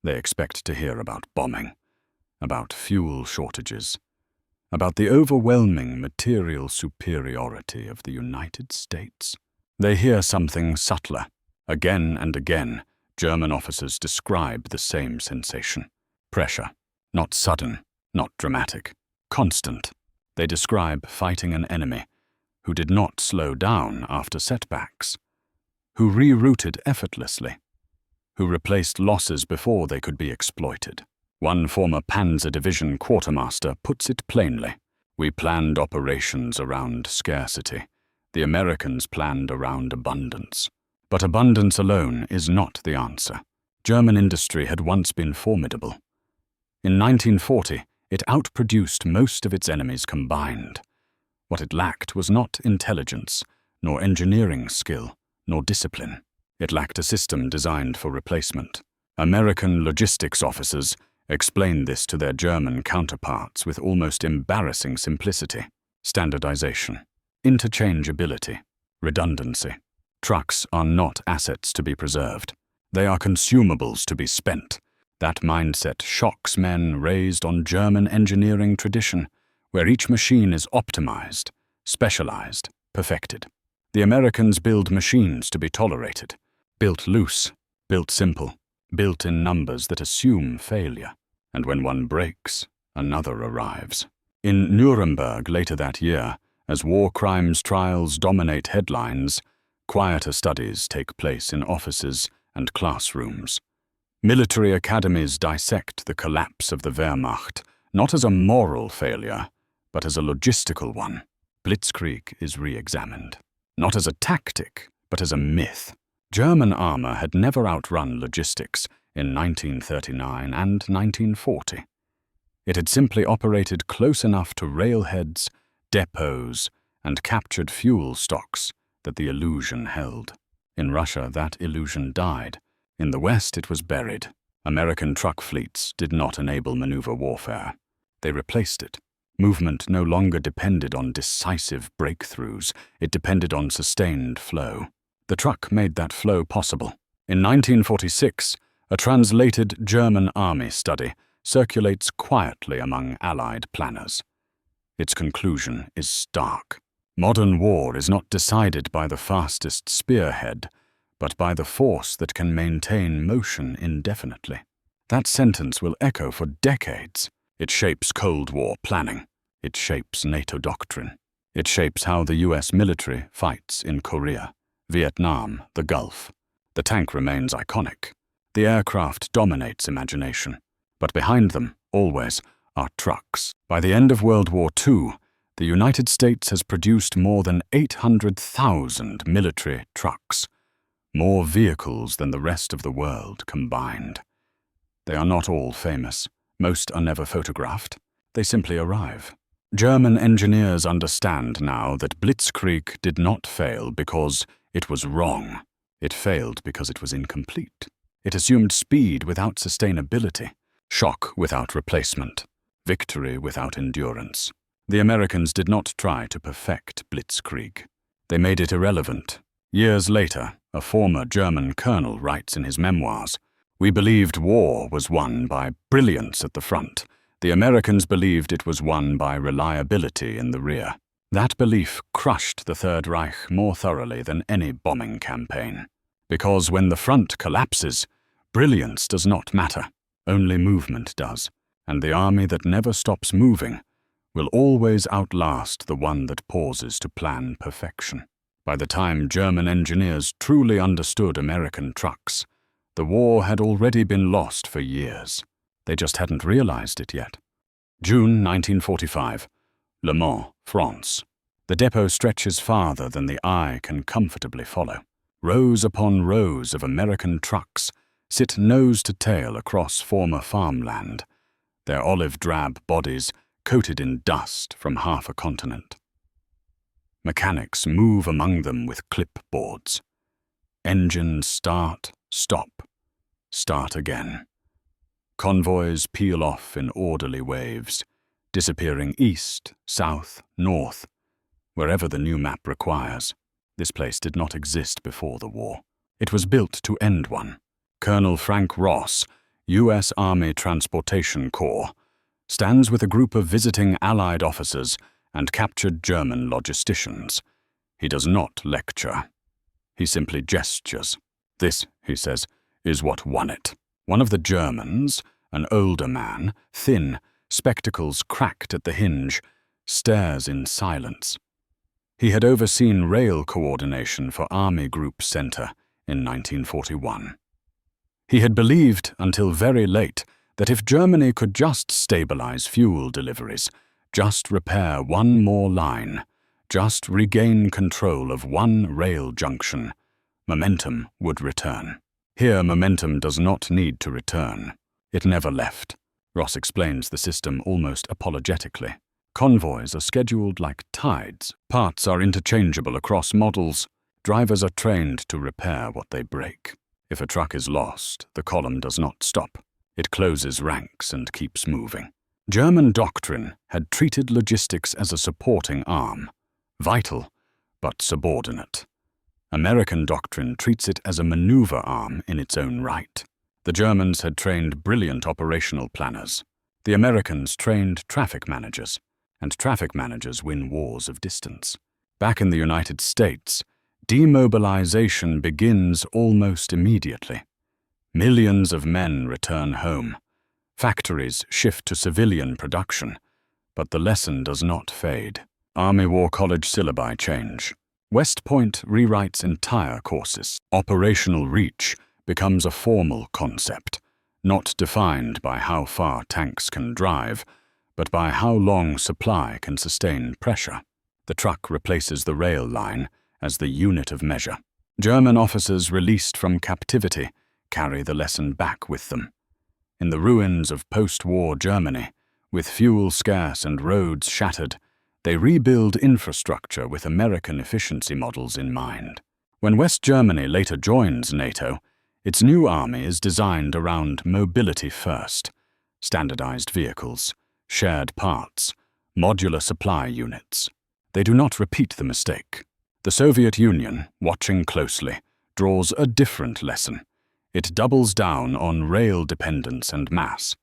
They expect to hear about bombing, about fuel shortages, about the overwhelming material superiority of the United States. They hear something subtler. Again and again, German officers describe the same sensation. Pressure, not sudden, not dramatic, constant. They describe fighting an enemy who did not slow down after setbacks, who rerouted effortlessly, who replaced losses before they could be exploited. One former Panzer Division quartermaster puts it plainly. "We planned operations around scarcity. The Americans planned around abundance." But abundance alone is not the answer. German industry had once been formidable. In 1940, it outproduced most of its enemies combined. What it lacked was not intelligence, nor engineering skill, nor discipline. It lacked a system designed for replacement. American logistics officers explained this to their German counterparts with almost embarrassing simplicity. Standardization, interchangeability, redundancy. Trucks are not assets to be preserved. They are consumables to be spent. That mindset shocks men raised on German engineering tradition, where each machine is optimized, specialized, perfected. The Americans build machines to be tolerated, built loose, built simple, built in numbers that assume failure. And when one breaks, another arrives. In Nuremberg later that year, as war crimes trials dominate headlines, quieter studies take place in offices and classrooms. Military academies dissect the collapse of the Wehrmacht, not as a moral failure, but as a logistical one. Blitzkrieg is re-examined. Not as a tactic, but as a myth. German armor had never outrun logistics in 1939 and 1940. It had simply operated close enough to railheads, depots, and captured fuel stocks that the illusion held. In Russia, that illusion died. In the West, it was buried. American truck fleets did not enable maneuver warfare. They replaced it. Movement no longer depended on decisive breakthroughs. It depended on sustained flow. The truck made that flow possible. In 1946, a translated German army study circulates quietly among Allied planners. Its conclusion is stark. Modern war is not decided by the fastest spearhead, but by the force that can maintain motion indefinitely. That sentence will echo for decades. It shapes Cold War planning. It shapes NATO doctrine. It shapes how the US military fights in Korea, Vietnam, the Gulf. The tank remains iconic. The aircraft dominates imagination. But behind them, always, are trucks. By the end of World War II, the United States has produced more than 800,000 military trucks, more vehicles than the rest of the world combined. They are not all famous. Most are never photographed. They simply arrive. German engineers understand now that Blitzkrieg did not fail because it was wrong. It failed because it was incomplete. It assumed speed without sustainability, shock without replacement, victory without endurance. The Americans did not try to perfect Blitzkrieg. They made it irrelevant. Years later, a former German colonel writes in his memoirs, "We believed war was won by brilliance at the front. The Americans believed it was won by reliability in the rear." That belief crushed the Third Reich more thoroughly than any bombing campaign. Because when the front collapses, brilliance does not matter. Only movement does. And the army that never stops moving will always outlast the one that pauses to plan perfection. By the time German engineers truly understood American trucks, the war had already been lost for years. They just hadn't realized it yet. June 1945, Le Mans, France. The depot stretches farther than the eye can comfortably follow. Rows upon rows of American trucks sit nose to tail across former farmland, their olive-drab bodies coated in dust from half a continent. Mechanics move among them with clipboards. Engines start, stop, start again. Convoys peel off in orderly waves, disappearing east, south, north, wherever the new map requires. This place did not exist before the war. It was built to end one. Colonel Frank Ross, U.S. Army Transportation Corps, stands with a group of visiting Allied officers and captured German logisticians. He does not lecture. He simply gestures. "This," he says, "is what won it." One of the Germans, an older man, thin, spectacles cracked at the hinge, stares in silence. He had overseen rail coordination for Army Group Center in 1941. He had believed until very late that if Germany could just stabilize fuel deliveries, just repair one more line, just regain control of one rail junction, momentum would return. Here, momentum does not need to return. It never left. Ross explains the system almost apologetically. Convoys are scheduled like tides. Parts are interchangeable across models. Drivers are trained to repair what they break. If a truck is lost, the column does not stop. It closes ranks and keeps moving. German doctrine had treated logistics as a supporting arm, vital, but subordinate. American doctrine treats it as a maneuver arm in its own right. The Germans had trained brilliant operational planners. The Americans trained traffic managers, and traffic managers win wars of distance. Back in the United States, demobilization begins almost immediately. Millions of men return home. Factories shift to civilian production, but the lesson does not fade. Army War College syllabi change. West Point rewrites entire courses. Operational reach becomes a formal concept, not defined by how far tanks can drive, but by how long supply can sustain pressure. The truck replaces the rail line as the unit of measure. German officers released from captivity carry the lesson back with them. In the ruins of post-war Germany, with fuel scarce and roads shattered, they rebuild infrastructure with American efficiency models in mind. When West Germany later joins NATO, its new army is designed around mobility first, standardized vehicles, shared parts, modular supply units. They do not repeat the mistake. The Soviet Union, watching closely, draws a different lesson. It doubles down on rail dependence and mass.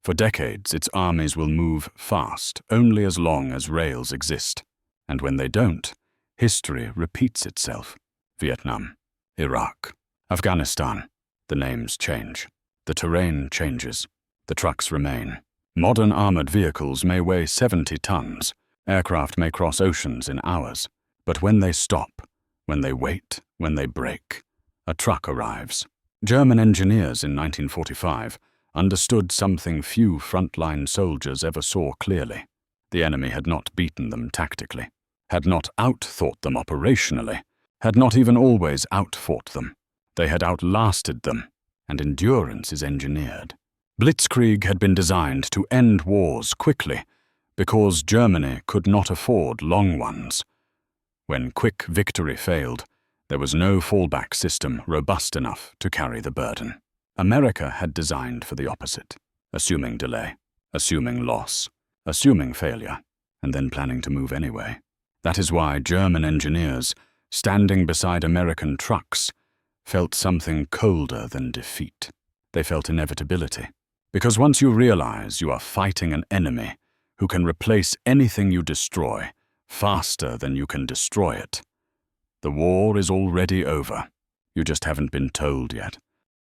For decades, its armies will move fast only as long as rails exist. And when they don't, history repeats itself. Vietnam, Iraq, Afghanistan. The names change. The terrain changes. The trucks remain. Modern armored vehicles may weigh 70 tons. Aircraft may cross oceans in hours. But when they stop, when they wait, when they break, a truck arrives. German engineers in 1945 understood something few frontline soldiers ever saw clearly. The enemy had not beaten them tactically, had not outthought them operationally, had not even always outfought them. They had outlasted them, and endurance is engineered. Blitzkrieg had been designed to end wars quickly because Germany could not afford long ones. When quick victory failed, there was no fallback system robust enough to carry the burden. America had designed for the opposite, assuming delay, assuming loss, assuming failure, and then planning to move anyway. That is why German engineers, standing beside American trucks, felt something colder than defeat. They felt inevitability. Because once you realize you are fighting an enemy who can replace anything you destroy faster than you can destroy it, the war is already over. You just haven't been told yet.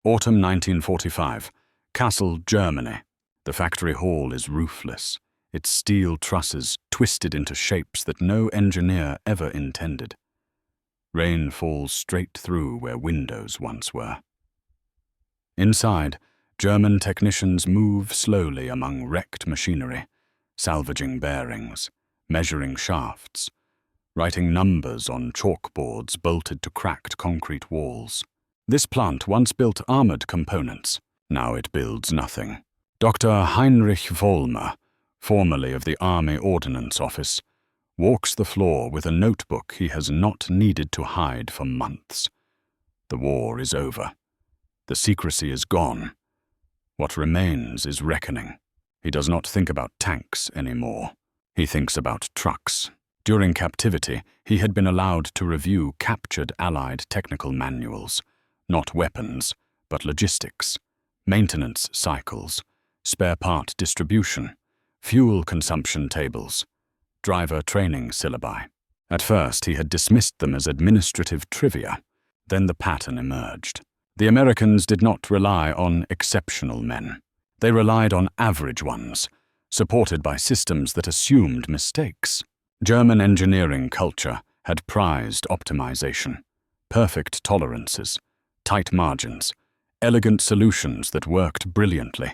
Autumn 1945, Kassel, Germany. The factory hall is roofless, its steel trusses twisted into shapes that no engineer ever intended. Rain falls straight through where windows once were. Inside, German technicians move slowly among wrecked machinery, salvaging bearings, measuring shafts, writing numbers on chalkboards bolted to cracked concrete walls. This plant once built armored components. Now it builds nothing. Dr. Heinrich Vollmer, formerly of the Army Ordnance Office, walks the floor with a notebook he has not needed to hide for months. The war is over. The secrecy is gone. What remains is reckoning. He does not think about tanks anymore. He thinks about trucks. During captivity, he had been allowed to review captured Allied technical manuals, not weapons, but logistics, maintenance cycles, spare part distribution, fuel consumption tables, driver training syllabi. At first, he had dismissed them as administrative trivia. Then the pattern emerged. The Americans did not rely on exceptional men. They relied on average ones, supported by systems that assumed mistakes. German engineering culture had prized optimization, perfect tolerances, tight margins, elegant solutions that worked brilliantly,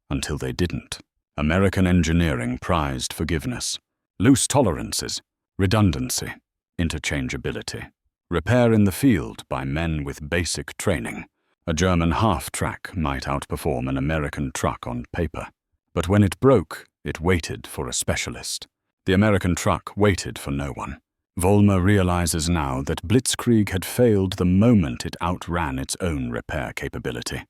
until they didn't. American engineering prized forgiveness, loose tolerances, redundancy, interchangeability. Repair in the field by men with basic training. A German half-track might outperform an American truck on paper. But when it broke, it waited for a specialist. The American truck waited for no one. Vollmer realizes now that Blitzkrieg had failed the moment it outran its own repair capability.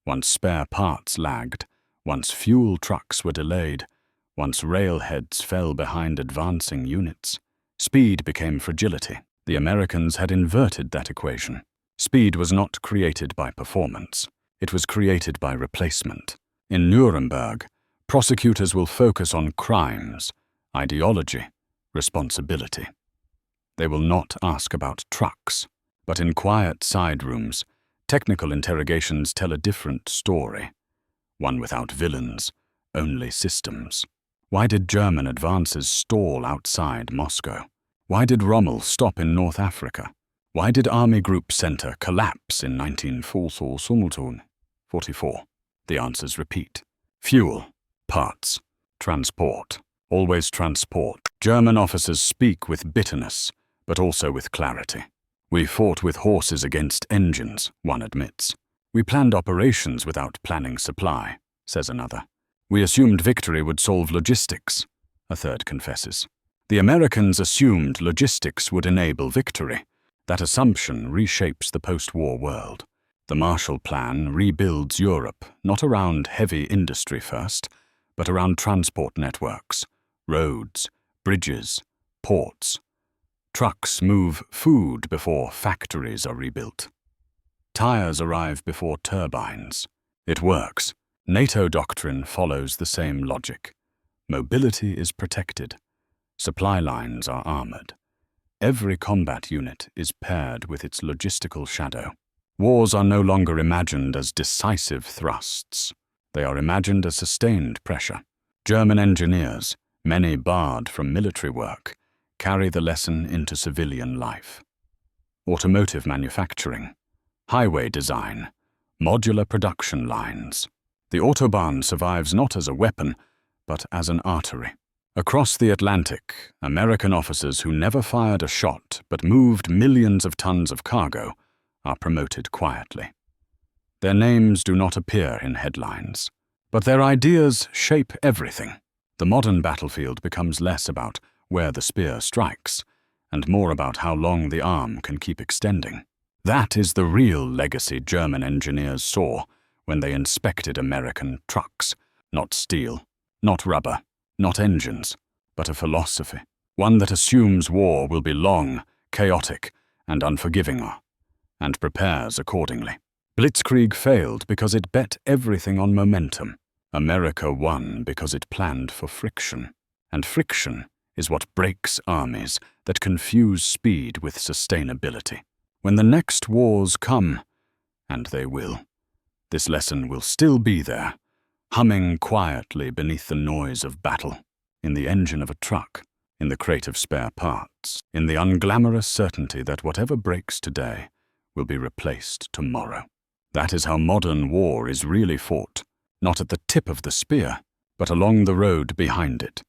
Once spare parts lagged, once fuel trucks were delayed, once railheads fell behind advancing units, Speed became fragility. The Americans had inverted that equation. Speed was not created by performance. It was created by replacement. In Nuremberg, prosecutors will focus on crimes, ideology, responsibility. They will not ask about trucks, but in quiet side rooms, technical interrogations tell a different story. One without villains, only systems. Why did German advances stall outside Moscow? Why did Rommel stop in North Africa? Why did Army Group Center collapse in 1944? The answers repeat. Fuel, parts, transport, always transport. German officers speak with bitterness, but also with clarity. We fought with horses against engines, one admits. We planned operations without planning supply, says another. We assumed victory would solve logistics, a third confesses. The Americans assumed logistics would enable victory. That assumption reshapes the post-war world. The Marshall Plan rebuilds Europe, not around heavy industry first, but around transport networks, roads, bridges, ports. Trucks move food before factories are rebuilt. Tires arrive before turbines. It works. NATO doctrine follows the same logic. Mobility is protected. Supply lines are armored. Every combat unit is paired with its logistical shadow. Wars are no longer imagined as decisive thrusts. They are imagined as sustained pressure. German engineers, many barred from military work, carry the lesson into civilian life. Automotive manufacturing, highway design, modular production lines. The Autobahn survives not as a weapon, but as an artery. Across the Atlantic, American officers who never fired a shot but moved millions of tons of cargo are promoted quietly. Their names do not appear in headlines, but their ideas shape everything. The modern battlefield becomes less about where the spear strikes, and more about how long the arm can keep extending. That is the real legacy German engineers saw when they inspected American trucks. Not steel, not rubber, not engines, but a philosophy, one that assumes war will be long, chaotic, and unforgiving, and prepares accordingly. Blitzkrieg failed because it bet everything on momentum. America won because it planned for friction, and friction is what breaks armies that confuse speed with sustainability. When the next wars come, and they will, this lesson will still be there, humming quietly beneath the noise of battle, in the engine of a truck, in the crate of spare parts, in the unglamorous certainty that whatever breaks today will be replaced tomorrow. That is how modern war is really fought, not at the tip of the spear, but along the road behind it,